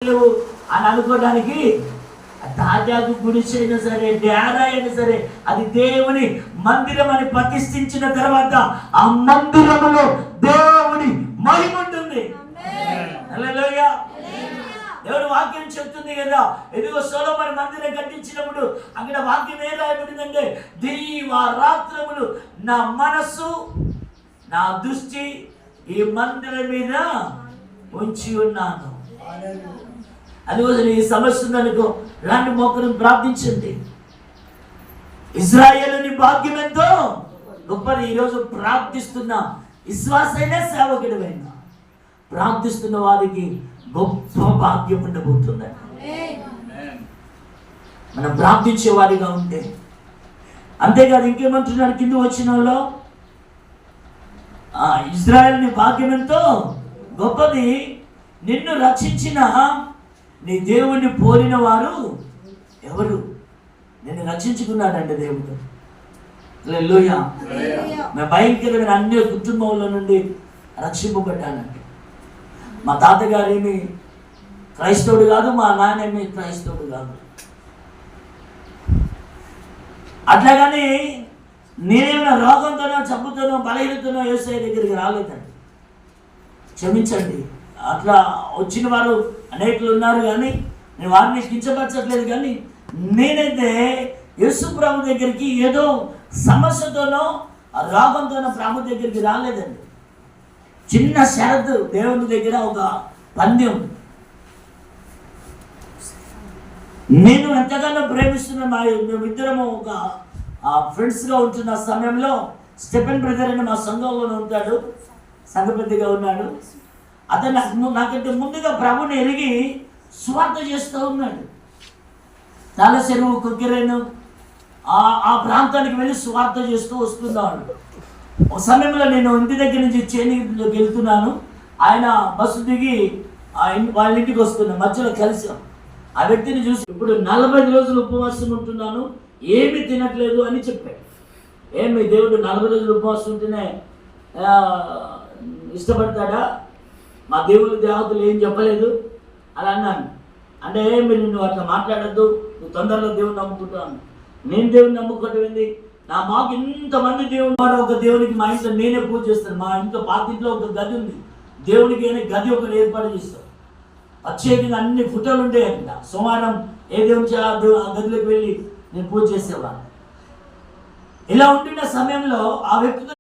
ఉండట్లేవు అని అనుకోవడానికి తాజాకు గుడిసైనా సరే, డేరా అయినా సరే, అది దేవుని మందిరం అని ప్రతిష్ఠించిన తర్వాత ఆ మందిరములో దేవుని మహిమ ఉంటుంది. హల్లెలూయా. దేవుడు వాక్యం చెప్తుంది కదా, ఎదుగో సొలొమోను మందిరం కట్టించినప్పుడు అక్కడ వాక్యం ఏం రాయబడిందంటే, దివారాత్రములు నా మనస్సు నా దృష్టి ఈ మందిరం మీద ఉంచి ఉన్నాను. అందుకోసం ఈ సమస్య ఉందనుకో, ఇలాంటి మొక్కను ప్రార్థించండి. ఇశ్రాయేలుని భాగ్యం ఎంతో గొప్పది. ఈరోజు ప్రార్థిస్తున్న విశ్వాసైన సేవకుడివైన ప్రార్థిస్తున్న వారికి గొప్ప భాగ్యం ఉండబోతుంది. మనం ప్రార్థించే వారిగా ఉంటే. అంతేకాదు, ఇంకేమంటున్నాడు కింద వచ్చినలో, ఇశ్రాయేలుని భాగ్యం ఎంతో గొప్పది, నిన్ను రక్షించిన నీ దేవుణ్ణి పోలిన వారు ఎవరు? నిన్ను రక్షించుకున్నాడంటే దేవుడు. హల్లెలూయా. మేము భయంకరమైన అన్య కుటుంబంలో నుండి రక్షింపబడ్డానంటే. మా తాతగారు ఏమి క్రైస్తవుడు కాదు, మా నాన్న ఏమి క్రైస్తవుడు కాదు. అట్లాగని నేనేమైనా రోగంతోనో జబ్బుతోనో బలహీనతోనో యేసయ్య దగ్గరికి రాలేదండి. క్షమించండి. అట్లా వచ్చిన వారు అనేకులు ఉన్నారు, కానీ నేను వారిని కించపరచట్లేదు. కానీ నేనైతే యేసు ప్రభు దగ్గరికి ఏదో సమస్యతోనో రోగంతోనో ప్రభు దగ్గరికి రాలేదండి. చిన్న షరతు, దేవుని దగ్గర ఒక పందెం. నేను ఎంతగానో ప్రేమిస్తున్న మేమిద్దరము ఒక ఫ్రెండ్స్గా ఉంటున్న సమయంలో స్టెఫెన్ బ్రదర్ అని మా సంఘంలో ఉంటాడు, సంఘపెద్దగా ఉన్నాడు. అతను నాకంటే ముందుగా ప్రభుని ఎరిగి సువార్త చేస్తూ ఉన్నాడు. తాళ చెరువు, కొక్కిరేను ఆ ప్రాంతానికి వెళ్ళి సువార్త చేస్తూ వస్తున్నాడు. ఒక సమయంలో నేను ఇంటి దగ్గర నుంచి చేనిలోకి వెళ్తున్నాను. ఆయన బస్సు దిగి వాళ్ళ ఇంటికి వస్తున్నాను. మధ్యలో కలిసాం. ఆ వ్యక్తిని చూసి, ఇప్పుడు 40 రోజులు ఉపవాసం ఉంటున్నాను, ఏమీ తినట్లేదు అని చెప్పాడు. ఏమి దేవుడు 40 రోజులు ఉపవాసం ఉంటేనే ఇష్టపడతాడా? మా దేవుని దేవతలు ఏం చెప్పలేదు అలా అన్నాను. అంటే మీరు నువ్వు అట్లా మాట్లాడద్దు, నువ్వు తొందరలో దేవుని నమ్ముకుంటాను. నేను దేవుని నమ్ముకోవటం ఏంది? మాకు ఇంతమంది దేవుని వారు ఒక దేవునికి మా ఇంట్లో నేనే పూజ చేస్తాను. మా ఇంట్లో పాతింట్లో ఒక గది ఉంది, దేవునికి గది ఒకటి ఏర్పాటు చేస్తాను. ప్రత్యేకంగా అన్ని ఫోటోలు ఉంటాయి అక్కడ. సోమవారం ఏ దేవుని ఆ గదిలోకి వెళ్ళి నేను పూజ చేసేవాడిని. ఇలా ఉంటున్న సమయంలో ఆ వ్యక్తితో